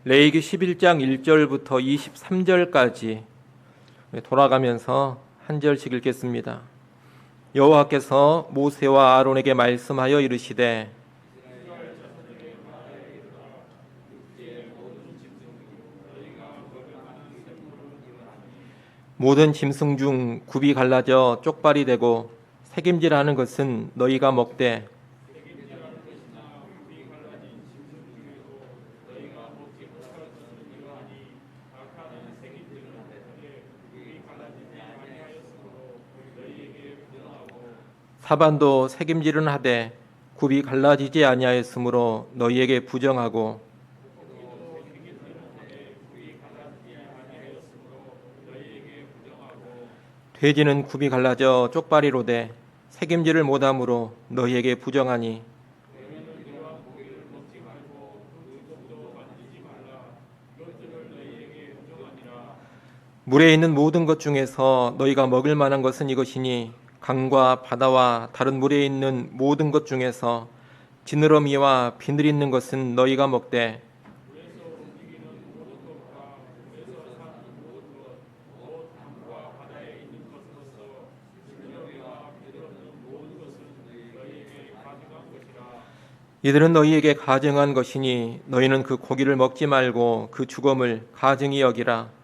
레위기 11장 1절부터 23절까지 돌아가면서 한 절씩 읽겠습니다. 여호와께서 모세와 아론에게 말씀하여 이르시되 모든 짐승 중 굽이 갈라져 쪽발이 되고 새김질하는 것은 너희가 먹되 사반도 새김질은 하되 굽이 갈라지지 아니하였으므로 너희에게 부정하고 돼지는 굽이 갈라져 쪽발이로되 새김질을 못함으로 너희에게 부정하니 물에 있는 모든 것 중에서 너희가 먹을 만한 것은 이것이니 강과 바다와 다른 물에 있는 모든 것 중에서 지느러미와 비늘 있는 것은 너희가 먹되 이들은 너희에게 가증한 것이니 너희는 그 고기를 먹지 말고 그 죽음을 가증히 여기라.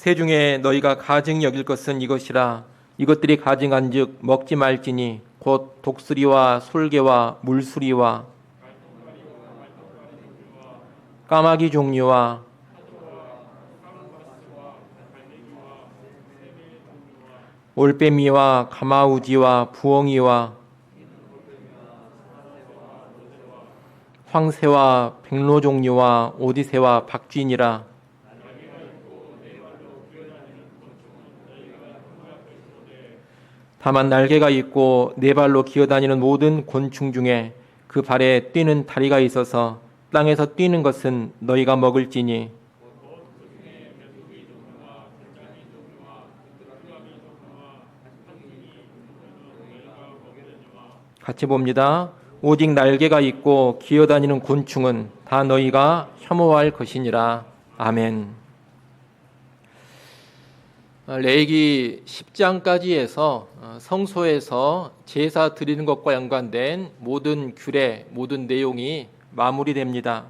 새 중에 너희가 가증히 여길 것은 이것이라. 이것들이 가증한즉 먹지 말지니 곧 독수리와 솔개와 물수리와 까마귀 종류와 올빼미와 가마우지와 부엉이와 황새와 백로 종류와 오디새와 박쥐니라. 다만 날개가 있고 네 발로 기어다니는 모든 곤충 중에 그 발에 뛰는 다리가 있어서 땅에서 뛰는 것은 너희가 먹을지니 같이 봅니다. 오직 날개가 있고 기어다니는 곤충은 다 너희가 혐오할 것이니라. 아멘. 레위기 10장까지 해서 성소에서 제사 드리는 것과 연관된 모든 규례, 모든 내용이 마무리됩니다.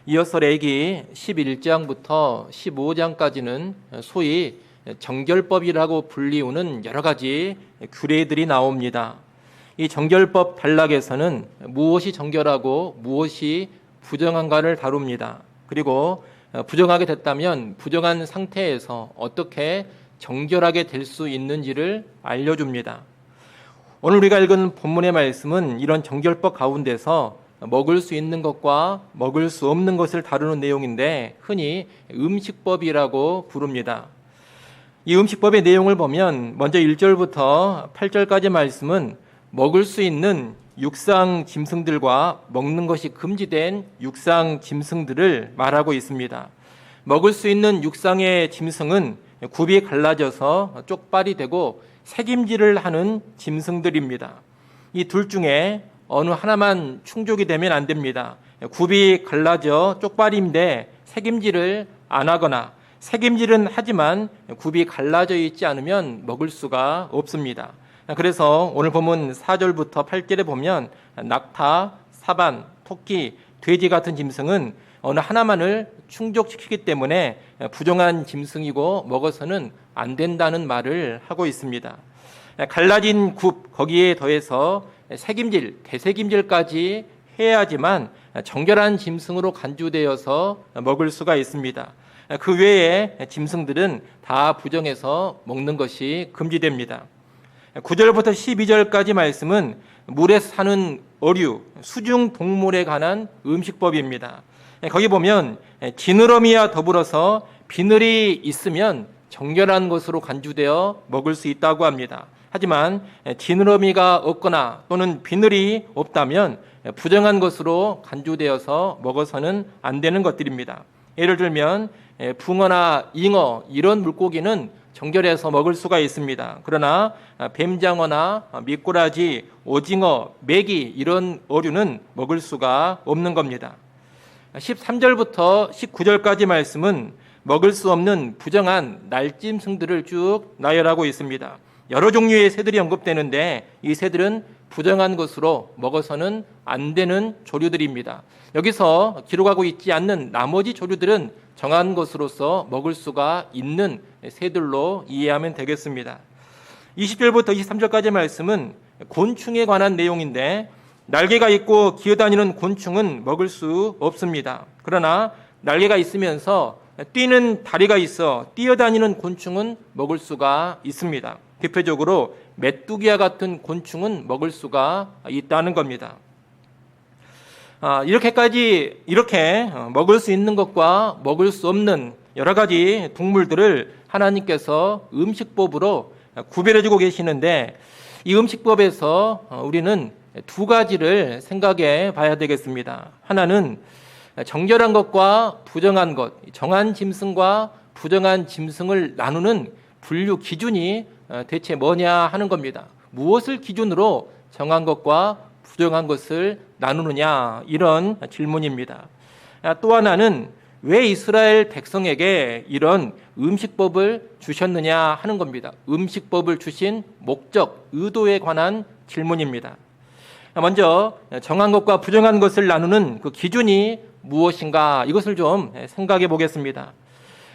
이어서 레위기 11장부터 15장까지는 소위 정결법이라고 불리우는 여러 가지 규례들이 나옵니다. 이 정결법 단락에서는 무엇이 정결하고 무엇이 부정한가를 다룹니다. 그리고 부정하게 됐다면 부정한 상태에서 어떻게 정결하게 될 수 있는지를 알려줍니다. 오늘 우리가 읽은 본문의 말씀은 이런 정결법 가운데서 먹을 수 있는 것과 먹을 수 없는 것을 다루는 내용인데 흔히 음식법이라고 부릅니다. 이 음식법의 내용을 보면 먼저 1절부터 8절까지 말씀은 먹을 수 있는 육상 짐승들과 먹는 것이 금지된 육상 짐승들을 말하고 있습니다. 먹을 수 있는 육상의 짐승은 굽이 갈라져서 쪽발이 되고 새김질을 하는 짐승들입니다. 이 둘 중에 어느 하나만 충족이 되면 안 됩니다. 굽이 갈라져 쪽발인데 새김질을 안 하거나 새김질은 하지만 굽이 갈라져 있지 않으면 먹을 수가 없습니다. 그래서 오늘 본문 4절부터 8절에 보면 낙타, 사반, 토끼, 돼지 같은 짐승은 어느 하나만을 충족시키기 때문에 부정한 짐승이고 먹어서는 안 된다는 말을 하고 있습니다. 갈라진 굽 거기에 더해서 새김질, 대새김질까지 해야지만 정결한 짐승으로 간주되어서 먹을 수가 있습니다. 그 외에 짐승들은 다 부정해서 먹는 것이 금지됩니다. 9절부터 12절까지 말씀은 물에 사는 어류, 수중 동물에 관한 음식법입니다. 거기 보면 지느러미와 더불어서 비늘이 있으면 정결한 것으로 간주되어 먹을 수 있다고 합니다. 하지만 지느러미가 없거나 또는 비늘이 없다면 부정한 것으로 간주되어서 먹어서는 안 되는 것들입니다. 예를 들면 붕어나 잉어 이런 물고기는 정결해서 먹을 수가 있습니다. 그러나 뱀장어나 미꾸라지, 오징어, 메기 이런 어류는 먹을 수가 없는 겁니다. 13절부터 19절까지 말씀은 먹을 수 없는 부정한 날짐승들을 쭉 나열하고 있습니다. 여러 종류의 새들이 언급되는데 이 새들은 부정한 것으로 먹어서는 안 되는 조류들입니다. 여기서 기록하고 있지 않는 나머지 조류들은 정한 것으로서 먹을 수가 있는 새들로 이해하면 되겠습니다. 20절부터 23절까지 말씀은 곤충에 관한 내용인데 날개가 있고 기어다니는 곤충은 먹을 수 없습니다. 그러나 날개가 있으면서 뛰는 다리가 있어 뛰어다니는 곤충은 먹을 수가 있습니다. 대표적으로 메뚜기와 같은 곤충은 먹을 수가 있다는 겁니다. 이렇게 먹을 수 있는 것과 먹을 수 없는 여러 가지 동물들을 하나님께서 음식법으로 구별해주고 계시는데 이 음식법에서 우리는 두 가지를 생각해 봐야 되겠습니다. 하나는 정결한 것과 부정한 것, 정한 짐승과 부정한 짐승을 나누는 분류 기준이 대체 뭐냐 하는 겁니다. 무엇을 기준으로 정한 것과 부정한 것을 나누느냐 이런 질문입니다. 또 하나는 왜 이스라엘 백성에게 이런 음식법을 주셨느냐 하는 겁니다. 음식법을 주신 목적, 의도에 관한 질문입니다. 먼저 정한 것과 부정한 것을 나누는 그 기준이 무엇인가 이것을 좀 생각해 보겠습니다.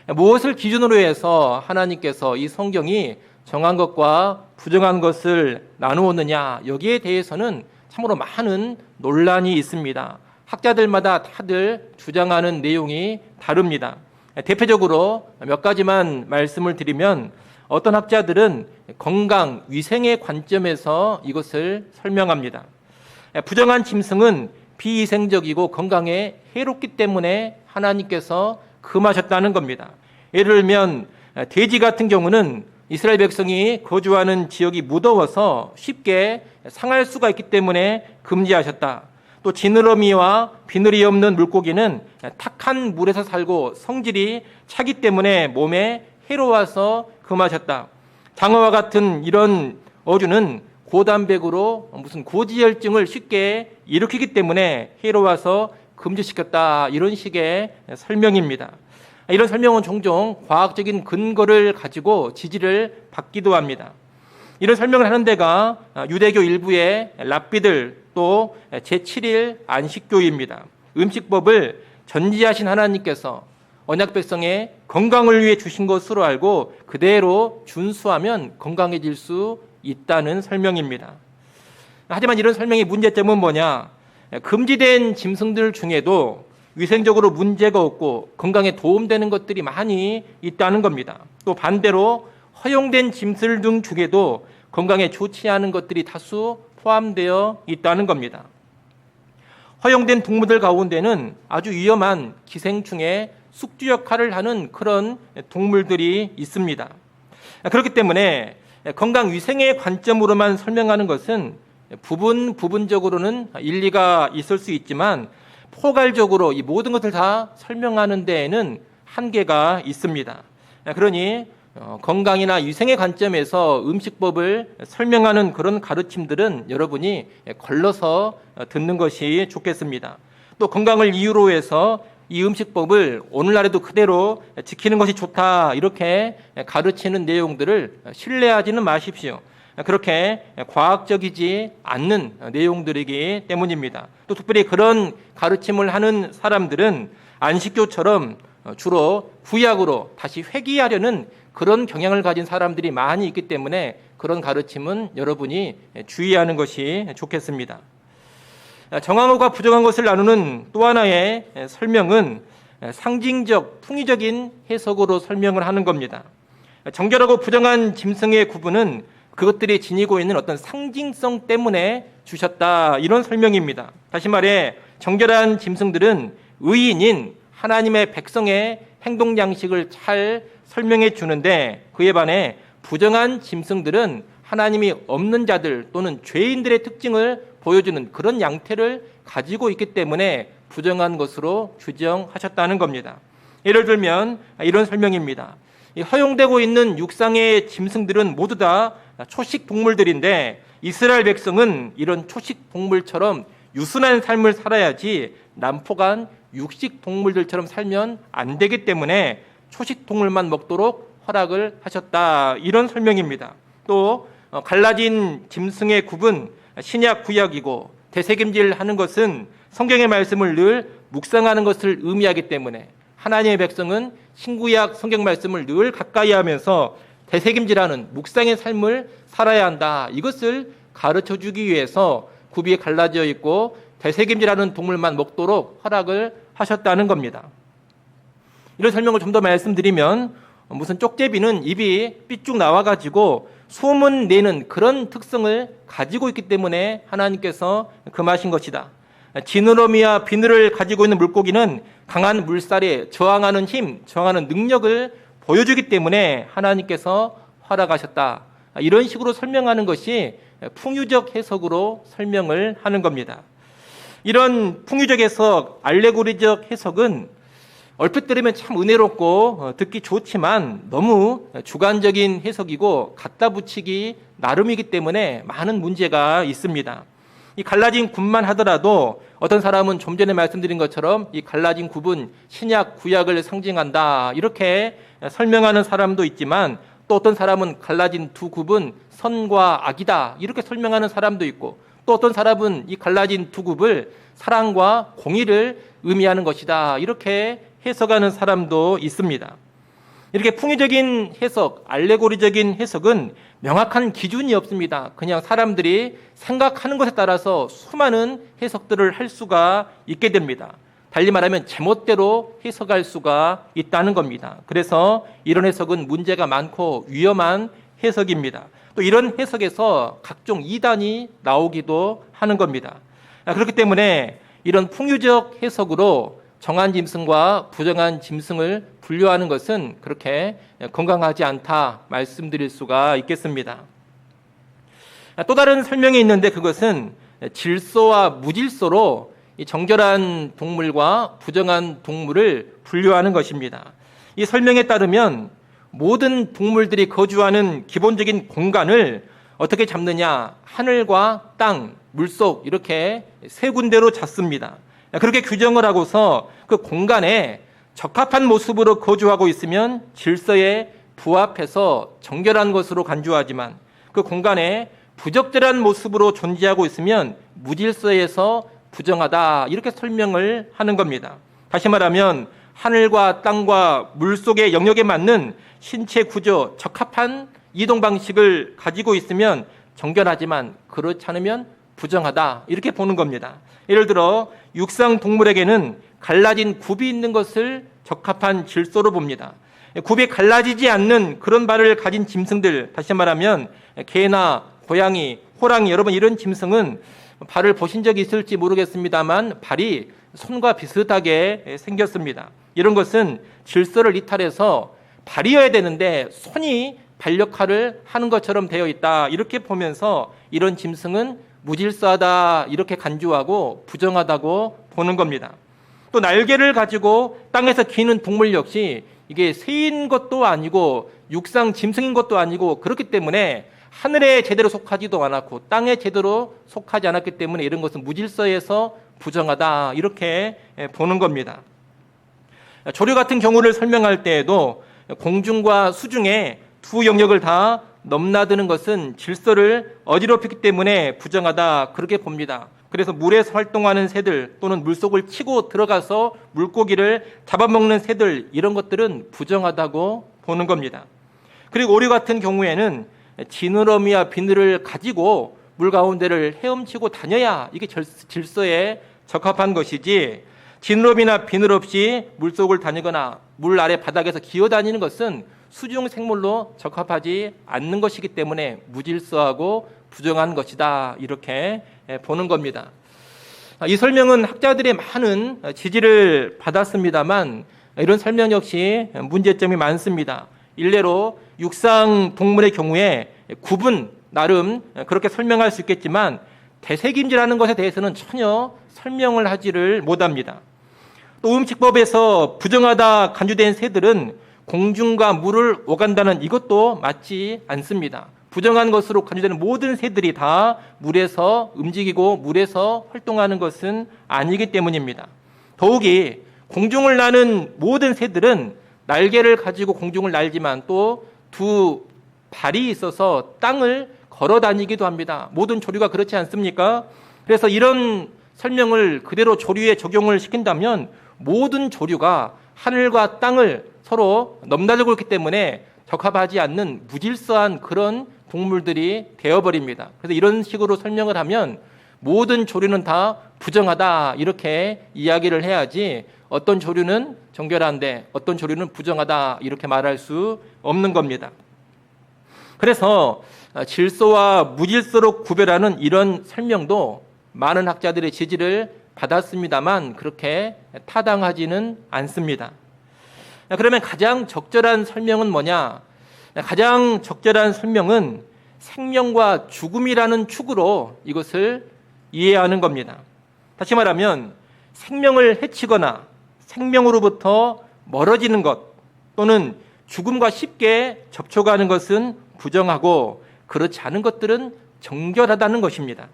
무엇을 기준으로 해서 하나님께서 이 성경이 정한 것과 부정한 것을 나누었느냐 여기에 대해서는 참으로 많은 논란이 있습니다. 학자들마다 다들 주장하는 내용이 다릅니다. 대표적으로 몇 가지만 말씀을 드리면 어떤 학자들은 건강, 위생의 관점에서 이것을 설명합니다. 부정한 짐승은 비위생적이고 건강에 해롭기 때문에 하나님께서 금하셨다는 겁니다. 예를 들면 돼지 같은 경우는 이스라엘 백성이 거주하는 지역이 무더워서 쉽게 상할 수가 있기 때문에 금지하셨다. 또 지느러미와 비늘이 없는 물고기는 탁한 물에서 살고 성질이 차기 때문에 몸에 해로워서 금하셨다. 장어와 같은 이런 어류는 고단백으로 무슨 고지혈증을 쉽게 일으키기 때문에 해로워서 금지시켰다. 이런 식의 설명입니다. 이런 설명은 종종 과학적인 근거를 가지고 지지를 받기도 합니다. 이런 설명을 하는 데가 유대교 일부의 랍비들 또 제7일 안식교입니다. 음식법을 전지하신 하나님께서 언약 백성의 건강을 위해 주신 것으로 알고 그대로 준수하면 건강해질 수 있다는 설명입니다. 하지만 이런 설명의 문제점은 뭐냐? 금지된 짐승들 중에도 위생적으로 문제가 없고 건강에 도움되는 것들이 많이 있다는 겁니다. 또 반대로 허용된 짐승 등 중에도 건강에 좋지 않은 것들이 다수 포함되어 있다는 겁니다. 허용된 동물들 가운데는 아주 위험한 기생충의 숙주 역할을 하는 그런 동물들이 있습니다. 그렇기 때문에 건강 위생의 관점으로만 설명하는 것은 부분적으로는 일리가 있을 수 있지만 포괄적으로 이 모든 것을 다 설명하는 데에는 한계가 있습니다. 그러니 건강이나 위생의 관점에서 음식법을 설명하는 그런 가르침들은 여러분이 걸러서 듣는 것이 좋겠습니다. 또 건강을 이유로 해서 이 음식법을 오늘날에도 그대로 지키는 것이 좋다 이렇게 가르치는 내용들을 신뢰하지는 마십시오. 그렇게 과학적이지 않는 내용들이기 때문입니다. 또 특별히 그런 가르침을 하는 사람들은 안식교처럼 주로 구약으로 다시 회귀하려는 그런 경향을 가진 사람들이 많이 있기 때문에 그런 가르침은 여러분이 주의하는 것이 좋겠습니다. 정한 것과 부정한 것을 나누는 또 하나의 설명은 상징적, 풍의적인 해석으로 설명을 하는 겁니다. 정결하고 부정한 짐승의 구분은 그것들이 지니고 있는 어떤 상징성 때문에 주셨다 이런 설명입니다. 다시 말해 정결한 짐승들은 의인인 하나님의 백성의 행동 양식을 잘 설명해 주는데 그에 반해 부정한 짐승들은 하나님이 없는 자들 또는 죄인들의 특징을 보여주는 그런 양태를 가지고 있기 때문에 부정한 것으로 규정하셨다는 겁니다. 예를 들면 이런 설명입니다. 이 허용되고 있는 육상의 짐승들은 모두 다 초식 동물들인데 이스라엘 백성은 이런 초식 동물처럼 유순한 삶을 살아야지 난폭한 육식 동물들처럼 살면 안 되기 때문에 초식 동물만 먹도록 허락을 하셨다. 이런 설명입니다. 또 갈라진 짐승의 굽은 신약 구약이고 되새김질하는 것은 성경의 말씀을 늘 묵상하는 것을 의미하기 때문에 하나님의 백성은 신구약 성경 말씀을 늘 가까이 하면서 되새김질하는 묵상의 삶을 살아야 한다. 이것을 가르쳐 주기 위해서 굽이 갈라져 있고 되새김질하는 동물만 먹도록 허락을 하셨다는 겁니다. 이런 설명을 좀 더 말씀드리면 무슨 쪽제비는 입이 삐쭉 나와가지고 소문 내는 그런 특성을 가지고 있기 때문에 하나님께서 금하신 것이다. 지느러미와 비늘을 가지고 있는 물고기는 강한 물살에 저항하는 힘, 저항하는 능력을 보여주기 때문에 하나님께서 허락하셨다. 이런 식으로 설명하는 것이 풍유적 해석으로 설명을 하는 겁니다. 이런 풍유적 해석, 알레고리적 해석은 얼핏 들으면 참 은혜롭고 듣기 좋지만 너무 주관적인 해석이고 갖다 붙이기 나름이기 때문에 많은 문제가 있습니다. 이 갈라진 굽만 하더라도 어떤 사람은 좀 전에 말씀드린 것처럼 이 갈라진 굽은 신약 구약을 상징한다 이렇게 설명하는 사람도 있지만 또 어떤 사람은 갈라진 두 굽은 선과 악이다 이렇게 설명하는 사람도 있고 또 어떤 사람은 이 갈라진 두 굽을 사랑과 공의를 의미하는 것이다 이렇게 해석하는 사람도 있습니다. 이렇게 풍요적인 해석, 알레고리적인 해석은 명확한 기준이 없습니다. 그냥 사람들이 생각하는 것에 따라서 수많은 해석들을 할 수가 있게 됩니다. 달리 말하면 제멋대로 해석할 수가 있다는 겁니다. 그래서 이런 해석은 문제가 많고 위험한 해석입니다. 또 이런 해석에서 각종 이단이 나오기도 하는 겁니다. 그렇기 때문에 이런 풍유적 해석으로 정한 짐승과 부정한 짐승을 분류하는 것은 그렇게 건강하지 않다 말씀드릴 수가 있겠습니다. 또 다른 설명이 있는데 그것은 질소와 무질소로 정결한 동물과 부정한 동물을 분류하는 것입니다. 이 설명에 따르면 모든 동물들이 거주하는 기본적인 공간을 어떻게 잡느냐? 하늘과 땅, 물속 이렇게 세 군데로 잡습니다. 그렇게 규정을 하고서 그 공간에 적합한 모습으로 거주하고 있으면 질서에 부합해서 정결한 것으로 간주하지만 그 공간에 부적절한 모습으로 존재하고 있으면 무질서에서 부정하다 이렇게 설명을 하는 겁니다. 다시 말하면 하늘과 땅과 물속의 영역에 맞는 신체 구조, 적합한 이동 방식을 가지고 있으면 정결하지만 그렇지 않으면 부정하다 이렇게 보는 겁니다. 예를 들어 육상 동물에게는 갈라진 굽이 있는 것을 적합한 질소로 봅니다. 굽이 갈라지지 않는 그런 발을 가진 짐승들, 다시 말하면 개나 고양이, 호랑이, 여러분 이런 짐승은 발을 보신 적이 있을지 모르겠습니다만 발이 손과 비슷하게 생겼습니다. 이런 것은 질서를 이탈해서 발이어야 되는데 손이 발 역할을 하는 것처럼 되어 있다 이렇게 보면서 이런 짐승은 무질서하다 이렇게 간주하고 부정하다고 보는 겁니다. 또 날개를 가지고 땅에서 기는 동물 역시 이게 새인 것도 아니고 육상 짐승인 것도 아니고 그렇기 때문에 하늘에 제대로 속하지도 않았고 땅에 제대로 속하지 않았기 때문에 이런 것은 무질서해서 부정하다 이렇게 보는 겁니다. 조류 같은 경우를 설명할 때에도 공중과 수중에 두 영역을 다 넘나드는 것은 질서를 어지럽히기 때문에 부정하다 그렇게 봅니다. 그래서 물에서 활동하는 새들 또는 물속을 치고 들어가서 물고기를 잡아먹는 새들 이런 것들은 부정하다고 보는 겁니다. 그리고 오류 같은 경우에는 지느러미와 비늘을 가지고 물 가운데를 헤엄치고 다녀야 이게 질서에 적합한 것이지 지느러미나 비늘 없이 물속을 다니거나 물 아래 바닥에서 기어다니는 것은 수중 생물로 적합하지 않는 것이기 때문에 무질서하고 부정한 것이다 이렇게 보는 겁니다. 이 설명은 학자들의 많은 지지를 받았습니다만 이런 설명 역시 문제점이 많습니다. 일례로 육상 동물의 경우에 굽은 나름 그렇게 설명할 수 있겠지만 되새김질하는 것에 대해서는 전혀 설명을 하지를 못합니다. 또 음식법에서 부정하다 간주된 새들은 공중과 물을 오간다는 이것도 맞지 않습니다. 부정한 것으로 간주되는 모든 새들이 다 물에서 움직이고 물에서 활동하는 것은 아니기 때문입니다. 더욱이 공중을 나는 모든 새들은 날개를 가지고 공중을 날지만 또 두 발이 있어서 땅을 걸어 다니기도 합니다. 모든 조류가 그렇지 않습니까? 그래서 이런 설명을 그대로 조류에 적용을 시킨다면 모든 조류가 하늘과 땅을 서로 넘나들고 있기 때문에 적합하지 않는 무질서한 그런 동물들이 되어버립니다. 그래서 이런 식으로 설명을 하면 모든 조류는 다 부정하다 이렇게 이야기를 해야지 어떤 조류는 정결한데 어떤 조류는 부정하다 이렇게 말할 수 없는 겁니다. 그래서 질서와 무질서로 구별하는 이런 설명도 많은 학자들의 지지를 받았습니다만 그렇게 타당하지는 않습니다. 그러면 가장 적절한 설명은 뭐냐? 가장 적절한 설명은 생명과 죽음이라는 축으로 이것을 이해하는 겁니다. 다시 말하면 생명을 해치거나 생명으로부터 멀어지는 것 또는 죽음과 쉽게 접촉하는 것은 부정하고 그렇지 않은 것들은 정결하다는 것입니다.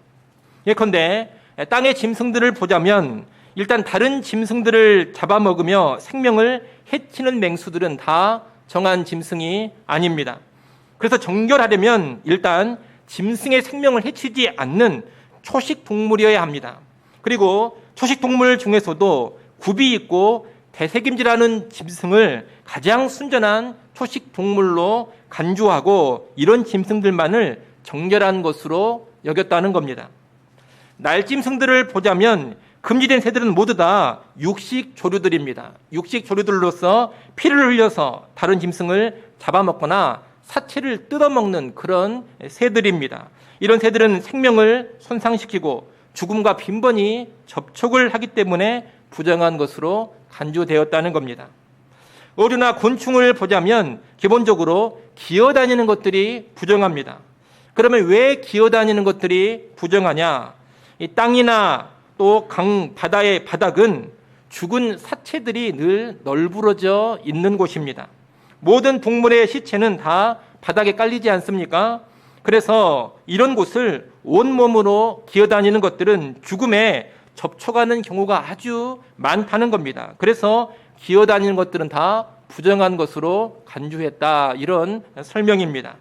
예컨대 땅의 짐승들을 보자면 일단 다른 짐승들을 잡아먹으며 생명을 해치는 맹수들은 다 정한 짐승이 아닙니다. 그래서 정결하려면 일단 짐승의 생명을 해치지 않는 초식 동물이어야 합니다. 그리고 초식 동물 중에서도 굽이 있고 대새김질하는 짐승을 가장 순전한 초식 동물로 간주하고 이런 짐승들만을 정결한 것으로 여겼다는 겁니다. 날짐승들을 보자면 금지된 새들은 모두 다 육식 조류들입니다. 육식 조류들로서 피를 흘려서 다른 짐승을 잡아먹거나 사체를 뜯어먹는 그런 새들입니다. 이런 새들은 생명을 손상시키고 죽음과 빈번히 접촉을 하기 때문에 부정한 것으로 간주되었다는 겁니다. 어류나 곤충을 보자면 기본적으로 기어다니는 것들이 부정합니다. 그러면 왜 기어다니는 것들이 부정하냐? 이 땅이나 또 강, 바다의 바닥은 죽은 사체들이 늘 널브러져 있는 곳입니다. 모든 동물의 시체는 다 바닥에 깔리지 않습니까? 그래서 이런 곳을 온몸으로 기어다니는 것들은 죽음에 접촉하는 경우가 아주 많다는 겁니다. 그래서 기어다니는 것들은 다 부정한 것으로 간주했다. 이런 설명입니다.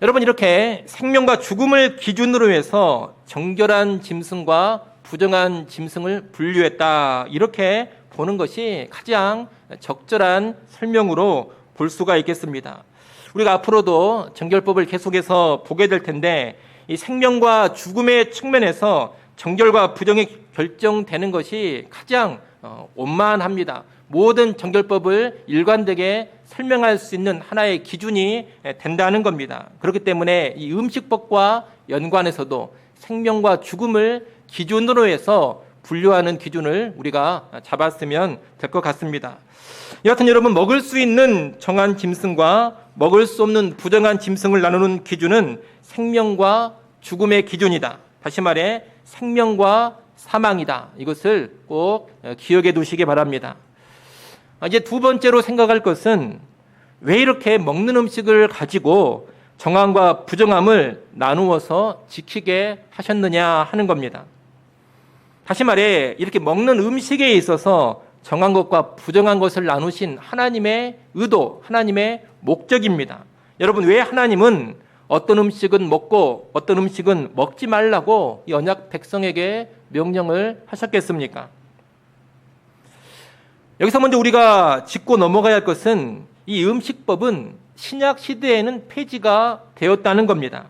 여러분, 이렇게 생명과 죽음을 기준으로 해서 정결한 짐승과 부정한 짐승을 분류했다. 이렇게 보는 것이 가장 적절한 설명으로 볼 수가 있겠습니다. 우리가 앞으로도 정결법을 계속해서 보게 될 텐데 이 생명과 죽음의 측면에서 정결과 부정이 결정되는 것이 가장 원만합니다. 모든 정결법을 일관되게 설명할 수 있는 하나의 기준이 된다는 겁니다. 그렇기 때문에 이 음식법과 연관해서도 생명과 죽음을 기준으로 해서 분류하는 기준을 우리가 잡았으면 될 것 같습니다. 여하튼 여러분, 먹을 수 있는 정한 짐승과 먹을 수 없는 부정한 짐승을 나누는 기준은 생명과 죽음의 기준이다. 다시 말해 생명과 사망이다. 이것을 꼭 기억해 두시기 바랍니다. 이제 두 번째로 생각할 것은 왜 이렇게 먹는 음식을 가지고 정함과 부정함을 나누어서 지키게 하셨느냐 하는 겁니다. 다시 말해 이렇게 먹는 음식에 있어서 정한 것과 부정한 것을 나누신 하나님의 의도, 하나님의 목적입니다. 여러분, 왜 하나님은 어떤 음식은 먹고 어떤 음식은 먹지 말라고 이 언약 백성에게 명령을 하셨겠습니까? 여기서 먼저 우리가 짚고 넘어가야 할 것은 이 음식법은 신약 시대에는 폐지가 되었다는 겁니다.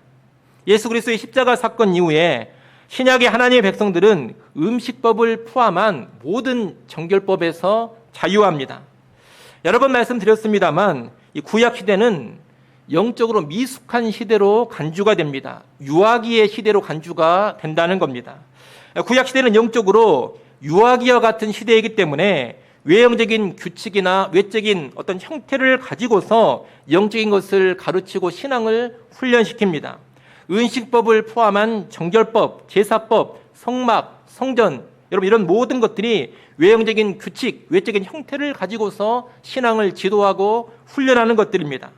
예수 그리스도의 십자가 사건 이후에 신약의 하나님의 백성들은 음식법을 포함한 모든 정결법에서 자유합니다. 여러 번 말씀드렸습니다만 이 구약 시대는 영적으로 미숙한 시대로 간주가 됩니다. 유아기의 시대로 간주가 된다는 겁니다. 구약 시대는 영적으로 유아기와 같은 시대이기 때문에 외형적인 규칙이나 외적인 어떤 형태를 가지고서 영적인 것을 가르치고 신앙을 훈련시킵니다. 은식법을 포함한 정결법, 제사법, 성막, 성전 여러분, 이런 모든 것들이 외형적인 규칙, 외적인 형태를 가지고서 신앙을 지도하고 훈련하는 것들입니다.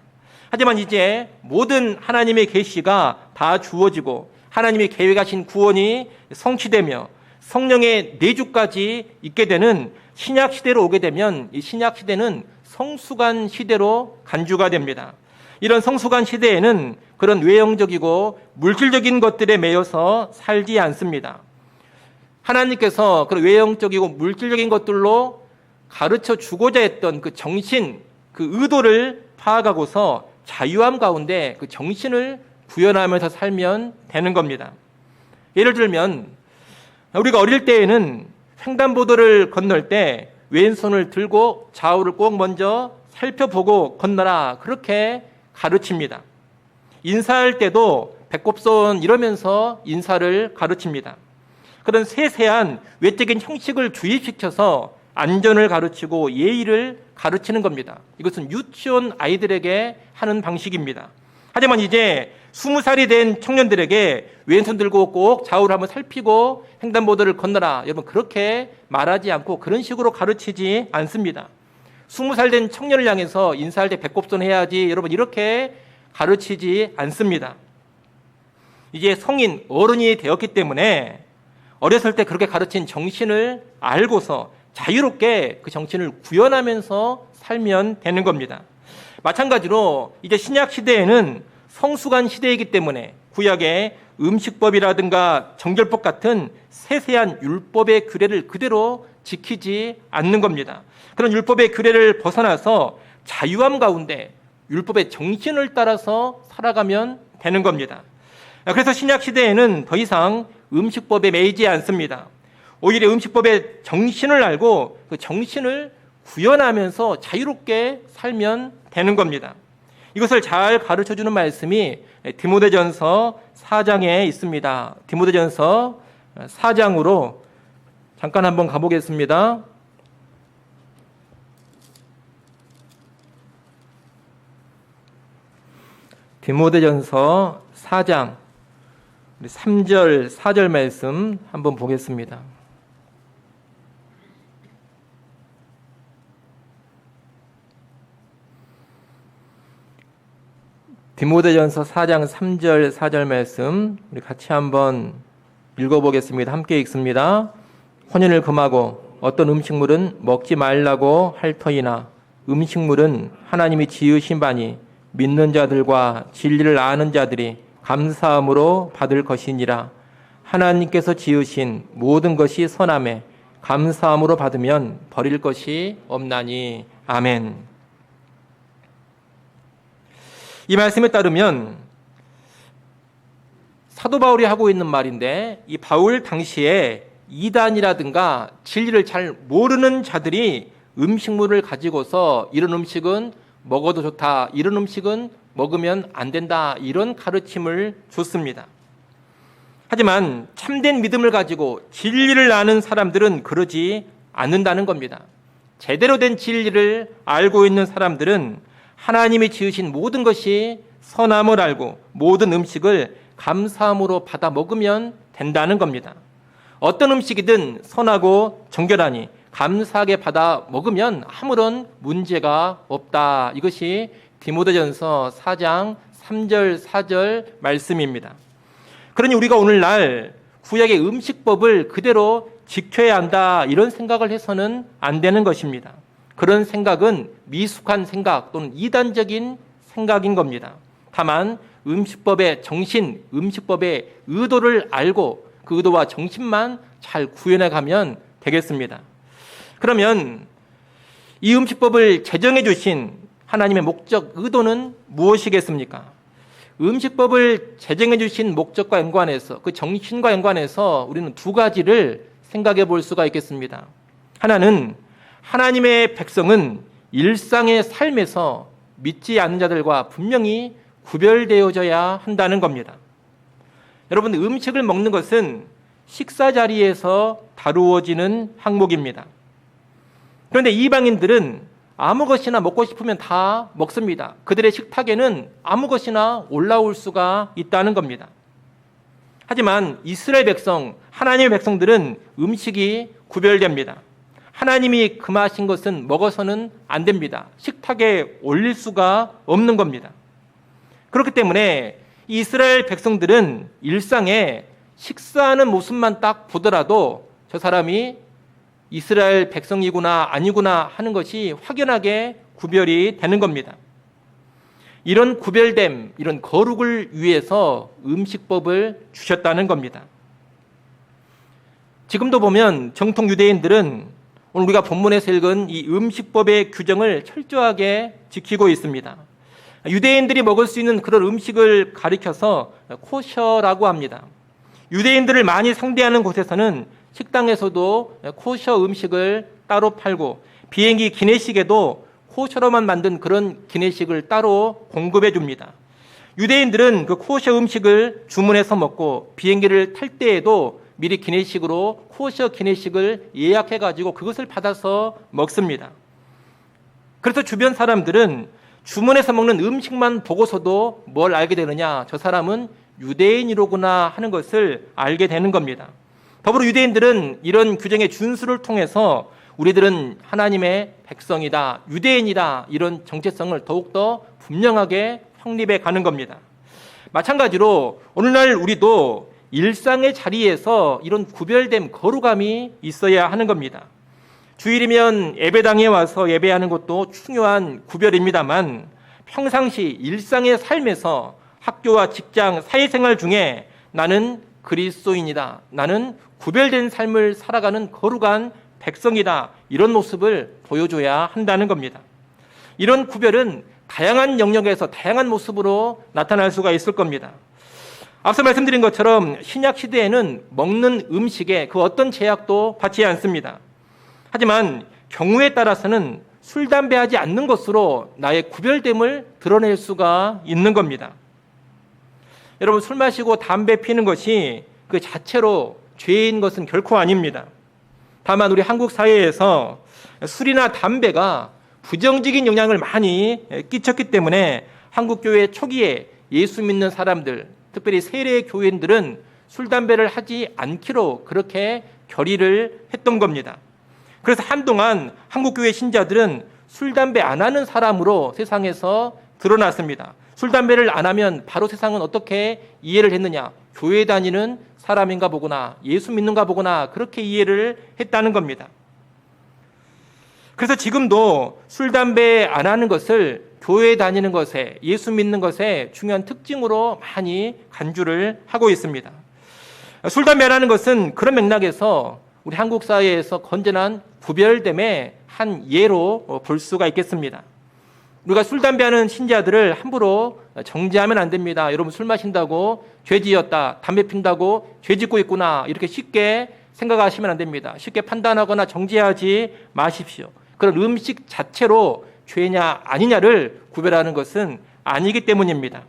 하지만 이제 모든 하나님의 계시가 다 주어지고 하나님이 계획하신 구원이 성취되며 성령의 내주까지 있게 되는 신약 시대로 오게 되면 이 신약 시대는 성수관 시대로 간주가 됩니다. 이런 성수관 시대에는 그런 외형적이고 물질적인 것들에 매여서 살지 않습니다. 하나님께서 그런 외형적이고 물질적인 것들로 가르쳐 주고자 했던 그 정신, 그 의도를 파악하고서 자유함 가운데 그 정신을 구현하면서 살면 되는 겁니다. 예를 들면 우리가 어릴 때에는 횡단보도를 건널 때 왼손을 들고 좌우를 꼭 먼저 살펴보고 건너라, 그렇게 가르칩니다. 인사할 때도 배꼽손 이러면서 인사를 가르칩니다. 그런 세세한 외적인 형식을 주입시켜서 안전을 가르치고 예의를 가르치는 겁니다. 이것은 유치원 아이들에게 하는 방식입니다. 하지만 이제 20살이 된 청년들에게 왼손 들고 꼭 좌우를 한번 살피고 횡단보도를 건너라, 여러분, 그렇게 말하지 않고 그런 식으로 가르치지 않습니다. 20살 된 청년을 향해서 인사할 때 배꼽손 해야지, 여러분, 이렇게 가르치지 않습니다. 이제 성인, 어른이 되었기 때문에 어렸을 때 그렇게 가르친 정신을 알고서 자유롭게 그 정신을 구현하면서 살면 되는 겁니다. 마찬가지로 이제 신약 시대에는 성수관 시대이기 때문에 구약의 음식법이라든가 정결법 같은 세세한 율법의 규례를 그대로 지키지 않는 겁니다. 그런 율법의 규례를 벗어나서 자유함 가운데 율법의 정신을 따라서 살아가면 되는 겁니다. 그래서 신약 시대에는 더 이상 음식법에 매이지 않습니다. 오히려 음식법의 정신을 알고 그 정신을 구현하면서 자유롭게 살면 되는 겁니다. 이것을 잘 가르쳐주는 말씀이 디모데전서 4장에 있습니다. 디모데전서 4장으로 잠깐 한번 가보겠습니다. 디모데전서 4장 3절, 4절 말씀 한번 보겠습니다. 디모데전서 4장 3절, 4절 말씀 우리 같이 한번 읽어보겠습니다. 함께 읽습니다. 혼인을 금하고 어떤 음식물은 먹지 말라고 할 터이나 음식물은 하나님이 지으신 바니 믿는 자들과 진리를 아는 자들이 감사함으로 받을 것이니라. 하나님께서 지으신 모든 것이 선함에 감사함으로 받으면 버릴 것이 없나니. 아멘. 이 말씀에 따르면 사도 바울이 하고 있는 말인데, 이 바울 당시에 이단이라든가 진리를 잘 모르는 자들이 음식물을 가지고서 이런 음식은 먹어도 좋다, 이런 음식은 먹으면 안 된다, 이런 가르침을 줬습니다. 하지만 참된 믿음을 가지고 진리를 아는 사람들은 그러지 않는다는 겁니다. 제대로 된 진리를 알고 있는 사람들은 하나님이 지으신 모든 것이 선함을 알고 모든 음식을 감사함으로 받아 먹으면 된다는 겁니다. 어떤 음식이든 선하고 정결하니 감사하게 받아 먹으면 아무런 문제가 없다. 이것이 디모데전서 4장 3절 4절 말씀입니다. 그러니 우리가 오늘날 구약의 음식법을 그대로 지켜야 한다, 이런 생각을 해서는 안 되는 것입니다. 그런 생각은 미숙한 생각 또는 이단적인 생각인 겁니다. 다만 음식법의 정신, 음식법의 의도를 알고 그 의도와 정신만 잘 구현해 가면 되겠습니다. 그러면 이 음식법을 제정해 주신 하나님의 목적, 의도는 무엇이겠습니까? 음식법을 제정해 주신 목적과 연관해서, 그 정신과 연관해서 우리는 두 가지를 생각해 볼 수가 있겠습니다. 하나는 하나님의 백성은 일상의 삶에서 믿지 않는 자들과 분명히 구별되어져야 한다는 겁니다. 여러분, 음식을 먹는 것은 식사 자리에서 다루어지는 항목입니다. 그런데 이방인들은 아무 것이나 먹고 싶으면 다 먹습니다. 그들의 식탁에는 아무 것이나 올라올 수가 있다는 겁니다. 하지만 이스라엘 백성, 하나님의 백성들은 음식이 구별됩니다. 하나님이 금하신 것은 먹어서는 안 됩니다. 식탁에 올릴 수가 없는 겁니다. 그렇기 때문에 이스라엘 백성들은 일상에 식사하는 모습만 딱 보더라도 저 사람이 이스라엘 백성이구나 아니구나 하는 것이 확연하게 구별이 되는 겁니다. 이런 구별됨, 이런 거룩을 위해서 음식법을 주셨다는 겁니다. 지금도 보면 정통 유대인들은 오늘 우리가 본문에서 읽은 이 음식법의 규정을 철저하게 지키고 있습니다. 유대인들이 먹을 수 있는 그런 음식을 가리켜서 코셔라고 합니다. 유대인들을 많이 상대하는 곳에서는 식당에서도 코셔 음식을 따로 팔고 비행기 기내식에도 코셔로만 만든 그런 기내식을 따로 공급해 줍니다. 유대인들은 그 코셔 음식을 주문해서 먹고 비행기를 탈 때에도 미리 기내식으로 코셔 기내식을 예약해 가지고 그것을 받아서 먹습니다. 그래서 주변 사람들은 주문해서 먹는 음식만 보고서도 뭘 알게 되느냐, 저 사람은 유대인이로구나 하는 것을 알게 되는 겁니다. 더불어 유대인들은 이런 규정의 준수를 통해서 우리들은 하나님의 백성이다, 유대인이다, 이런 정체성을 더욱더 분명하게 확립해 가는 겁니다. 마찬가지로 오늘날 우리도 일상의 자리에서 이런 구별된 거룩함이 있어야 하는 겁니다. 주일이면 예배당에 와서 예배하는 것도 중요한 구별입니다만 평상시 일상의 삶에서 학교와 직장, 사회생활 중에 나는 그리스도인이다, 나는 구별된 삶을 살아가는 거룩한 백성이다, 이런 모습을 보여줘야 한다는 겁니다. 이런 구별은 다양한 영역에서 다양한 모습으로 나타날 수가 있을 겁니다. 앞서 말씀드린 것처럼 신약 시대에는 먹는 음식에 그 어떤 제약도 받지 않습니다. 하지만 경우에 따라서는 술, 담배 하지 않는 것으로 나의 구별됨을 드러낼 수가 있는 겁니다. 여러분, 술 마시고 담배 피는 것이 그 자체로 죄인 것은 결코 아닙니다. 다만 우리 한국 사회에서 술이나 담배가 부정적인 영향을 많이 끼쳤기 때문에 한국 교회 초기에 예수 믿는 사람들, 특별히 세례 교인들은 술, 담배를 하지 않기로 그렇게 결의를 했던 겁니다. 그래서 한동안 한국교회 신자들은 술, 담배 안 하는 사람으로 세상에서 드러났습니다. 술, 담배를 안 하면 바로 세상은 어떻게 이해를 했느냐, 교회 다니는 사람인가 보구나, 예수 믿는가 보구나, 그렇게 이해를 했다는 겁니다. 그래서 지금도 술, 담배 안 하는 것을 교회 다니는 것에, 예수 믿는 것에 중요한 특징으로 많이 간주를 하고 있습니다. 술, 담배 안 하는 것은 그런 맥락에서 우리 한국 사회에서 건전한 구별됨의 한 예로 볼 수가 있겠습니다. 우리가 술, 담배 하는 신자들을 함부로 정죄하면 안 됩니다. 여러분, 술 마신다고 죄 지었다, 담배 핀다고 죄 짓고 있구나, 이렇게 쉽게 생각하시면 안 됩니다. 쉽게 판단하거나 정죄하지 마십시오. 그런 음식 자체로 죄냐 아니냐를 구별하는 것은 아니기 때문입니다.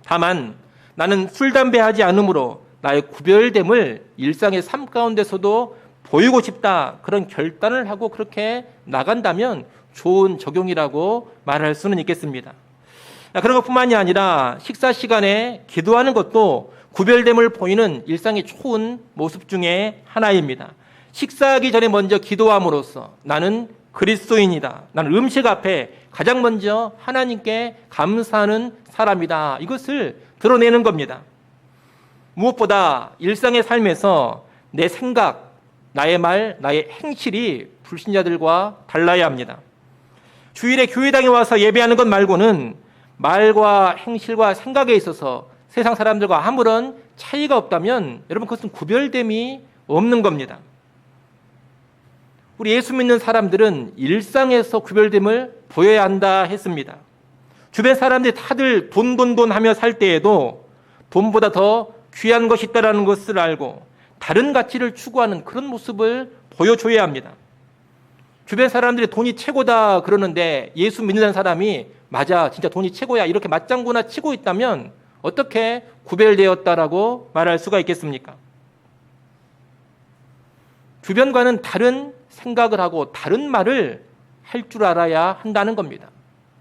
다만 나는 술, 담배 하지 않으므로 나의 구별됨을 일상의 삶 가운데서도 보이고 싶다, 그런 결단을 하고 그렇게 나간다면 좋은 적용이라고 말할 수는 있겠습니다. 그런 것뿐만이 아니라 식사 시간에 기도하는 것도 구별됨을 보이는 일상의 좋은 모습 중에 하나입니다. 식사하기 전에 먼저 기도함으로써 나는 그리스도인이다, 나는 음식 앞에 가장 먼저 하나님께 감사하는 사람이다, 이것을 드러내는 겁니다. 무엇보다 일상의 삶에서 내 생각, 나의 말, 나의 행실이 불신자들과 달라야 합니다. 주일에 교회당에 와서 예배하는 것 말고는 말과 행실과 생각에 있어서 세상 사람들과 아무런 차이가 없다면 여러분, 그것은 구별됨이 없는 겁니다. 우리 예수 믿는 사람들은 일상에서 구별됨을 보여야 한다 했습니다. 주변 사람들이 다들 돈 하며 살 때에도 돈보다 더 귀한 것이 있다는 것을 알고 다른 가치를 추구하는 그런 모습을 보여줘야 합니다. 주변 사람들이 돈이 최고다 그러는데 예수 믿는 사람이 맞아, 진짜 돈이 최고야, 이렇게 맞장구나 치고 있다면 어떻게 구별되었다라고 말할 수가 있겠습니까? 주변과는 다른 생각을 하고 다른 말을 할 줄 알아야 한다는 겁니다.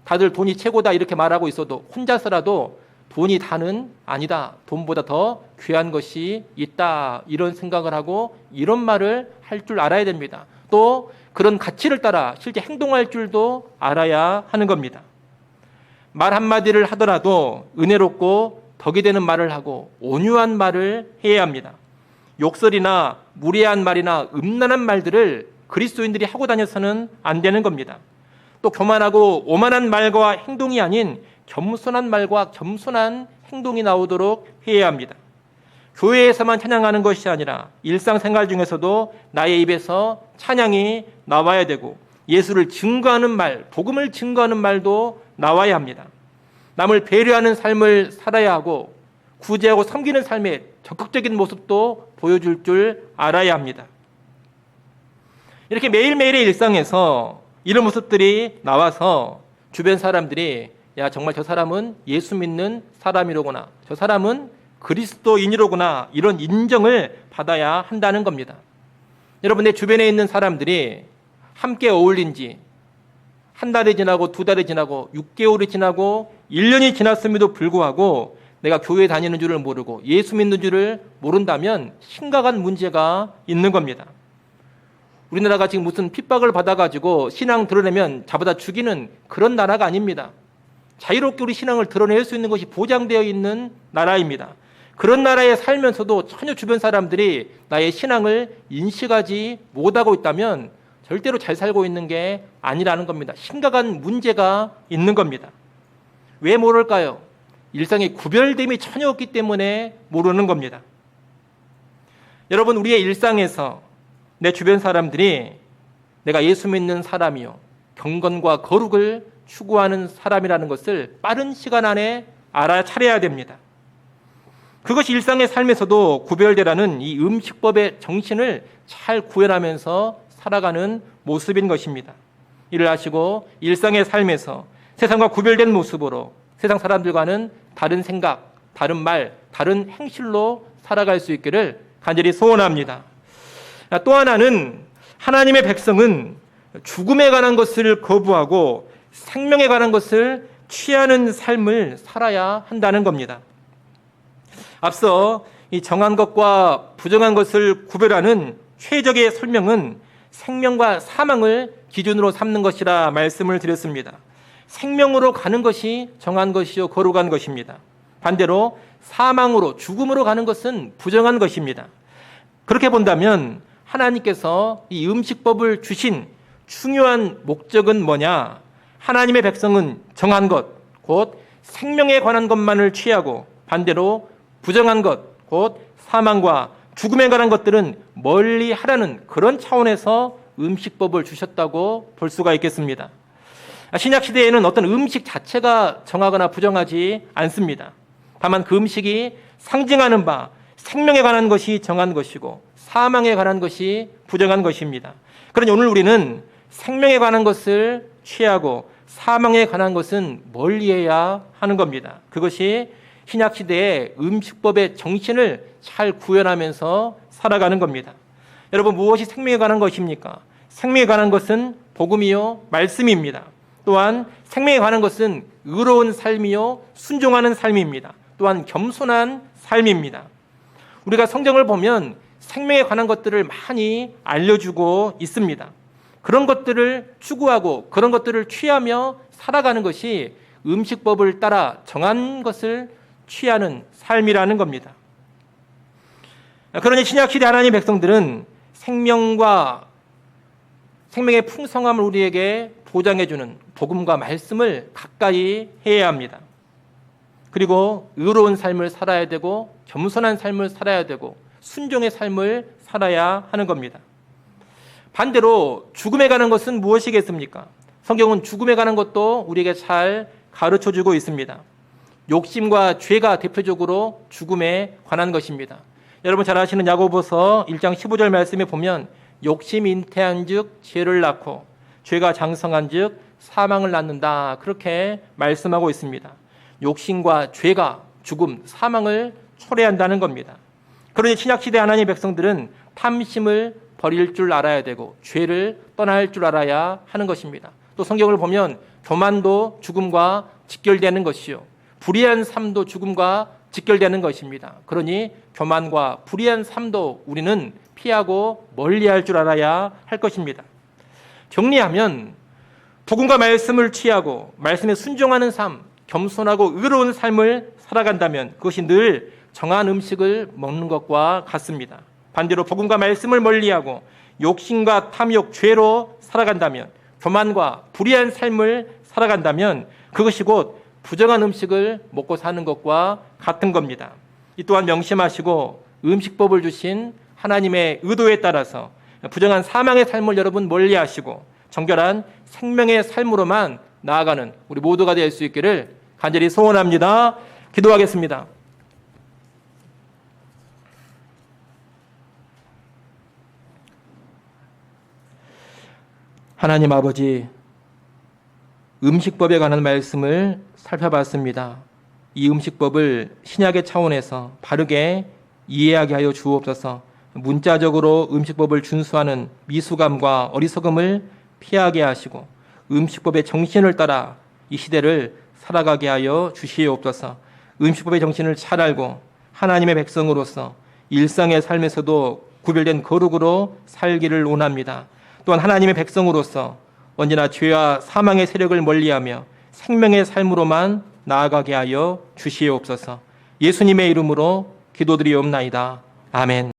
다들 돈이 최고다 이렇게 말하고 있어도 혼자서라도 돈이 다는 아니다. 돈보다 더 귀한 것이 있다. 이런 생각을 하고 이런 말을 할 줄 알아야 됩니다. 또 그런 가치를 따라 실제 행동할 줄도 알아야 하는 겁니다. 말 한마디를 하더라도 은혜롭고 덕이 되는 말을 하고 온유한 말을 해야 합니다. 욕설이나 무례한 말이나 음란한 말들을 그리스도인들이 하고 다녀서는 안 되는 겁니다. 또 교만하고 오만한 말과 행동이 아닌 겸손한 말과 겸손한 행동이 나오도록 해야 합니다. 교회에서만 찬양하는 것이 아니라 일상생활 중에서도 나의 입에서 찬양이 나와야 되고 예수를 증거하는 말, 복음을 증거하는 말도 나와야 합니다. 남을 배려하는 삶을 살아야 하고 구제하고 섬기는 삶의 적극적인 모습도 보여줄 줄 알아야 합니다. 이렇게 매일매일의 일상에서 이런 모습들이 나와서 주변 사람들이 야, 정말 저 사람은 예수 믿는 사람이로구나, 저 사람은 그리스도인이로구나, 이런 인정을 받아야 한다는 겁니다. 여러분, 내 주변에 있는 사람들이 함께 어울린 지 한 달이 지나고 두 달이 지나고 6개월이 지나고 1년이 지났음에도 불구하고 내가 교회 다니는 줄을 모르고 예수 믿는 줄을 모른다면 심각한 문제가 있는 겁니다. 우리나라가 지금 무슨 핍박을 받아가지고 신앙 드러내면 잡아다 죽이는 그런 나라가 아닙니다. 자유롭게 우리 신앙을 드러낼 수 있는 것이 보장되어 있는 나라입니다. 그런 나라에 살면서도 전혀 주변 사람들이 나의 신앙을 인식하지 못하고 있다면 절대로 잘 살고 있는 게 아니라는 겁니다. 심각한 문제가 있는 겁니다. 왜 모를까요? 일상의 구별됨이 전혀 없기 때문에 모르는 겁니다. 여러분, 우리의 일상에서 내 주변 사람들이 내가 예수 믿는 사람이요, 경건과 거룩을 추구하는 사람이라는 것을 빠른 시간 안에 알아차려야 됩니다. 그것이 일상의 삶에서도 구별되라는 이 음식법의 정신을 잘 구현하면서 살아가는 모습인 것입니다. 이를 하시고 일상의 삶에서 세상과 구별된 모습으로 세상 사람들과는 다른 생각, 다른 말, 다른 행실로 살아갈 수 있기를 간절히 소원합니다. 또 하나는 하나님의 백성은 죽음에 관한 것을 거부하고 생명에 관한 것을 취하는 삶을 살아야 한다는 겁니다. 앞서 이 정한 것과 부정한 것을 구별하는 최적의 설명은 생명과 사망을 기준으로 삼는 것이라 말씀을 드렸습니다. 생명으로 가는 것이 정한 것이요 거룩한 것입니다. 반대로 사망으로, 죽음으로 가는 것은 부정한 것입니다. 그렇게 본다면 하나님께서 이 음식법을 주신 중요한 목적은 뭐냐? 하나님의 백성은 정한 것, 곧 생명에 관한 것만을 취하고 반대로 부정한 것, 곧 사망과 죽음에 관한 것들은 멀리 하라는 그런 차원에서 음식법을 주셨다고 볼 수가 있겠습니다. 신약 시대에는 어떤 음식 자체가 정하거나 부정하지 않습니다. 다만 그 음식이 상징하는 바 생명에 관한 것이 정한 것이고 사망에 관한 것이 부정한 것입니다. 그러니 오늘 우리는 생명에 관한 것을 취하고 사망에 관한 것은 멀리해야 하는 겁니다. 그것이 신약 시대의 음식법의 정신을 잘 구현하면서 살아가는 겁니다. 여러분, 무엇이 생명에 관한 것입니까? 생명에 관한 것은 복음이요 말씀입니다. 또한 생명에 관한 것은 의로운 삶이요 순종하는 삶입니다. 또한 겸손한 삶입니다. 우리가 성경을 보면 생명에 관한 것들을 많이 알려주고 있습니다. 그런 것들을 추구하고 그런 것들을 취하며 살아가는 것이 음식법을 따라 정한 것을 취하는 삶이라는 겁니다. 그러니 신약시대 하나님의 백성들은 생명의 풍성함을 우리에게 보장해주는 복음과 말씀을 가까이 해야 합니다. 그리고 의로운 삶을 살아야 되고 겸손한 삶을 살아야 되고 순종의 삶을 살아야 하는 겁니다. 반대로 죽음에 관한 것은 무엇이겠습니까? 성경은 죽음에 관한 것도 우리에게 잘 가르쳐주고 있습니다. 욕심과 죄가 대표적으로 죽음에 관한 것입니다. 여러분 잘 아시는 야고보서 1장 15절 말씀에 보면 욕심이 잉태한 즉 죄를 낳고 죄가 장성한 즉 사망을 낳는다, 그렇게 말씀하고 있습니다. 욕심과 죄가 죽음, 사망을 초래한다는 겁니다. 그러니 신약시대 하나님의 백성들은 탐심을 버릴 줄 알아야 되고 죄를 떠날 줄 알아야 하는 것입니다. 또 성경을 보면 교만도 죽음과 직결되는 것이요 불의한 삶도 죽음과 직결되는 것입니다. 그러니 교만과 불의한 삶도 우리는 피하고 멀리할 줄 알아야 할 것입니다. 정리하면 복음과 말씀을 취하고 말씀에 순종하는 삶, 겸손하고 의로운 삶을 살아간다면 그것이 늘 정한 음식을 먹는 것과 같습니다. 반대로 복음과 말씀을 멀리하고 욕심과 탐욕, 죄로 살아간다면, 교만과 불의한 삶을 살아간다면 그것이 곧 부정한 음식을 먹고 사는 것과 같은 겁니다. 이 또한 명심하시고 음식법을 주신 하나님의 의도에 따라서 부정한 사망의 삶을 여러분 멀리하시고 정결한 생명의 삶으로만 나아가는 우리 모두가 될 수 있기를 간절히 소원합니다. 기도하겠습니다. 하나님 아버지, 음식법에 관한 말씀을 살펴봤습니다. 이 음식법을 신약의 차원에서 바르게 이해하게 하여 주옵소서. 문자적으로 음식법을 준수하는 미숙함과 어리석음을 피하게 하시고 음식법의 정신을 따라 이 시대를 살아가게 하여 주시옵소서. 음식법의 정신을 잘 알고 하나님의 백성으로서 일상의 삶에서도 구별된 거룩으로 살기를 원합니다. 또한 하나님의 백성으로서 언제나 죄와 사망의 세력을 멀리하며 생명의 삶으로만 나아가게 하여 주시옵소서. 예수님의 이름으로 기도드리옵나이다. 아멘.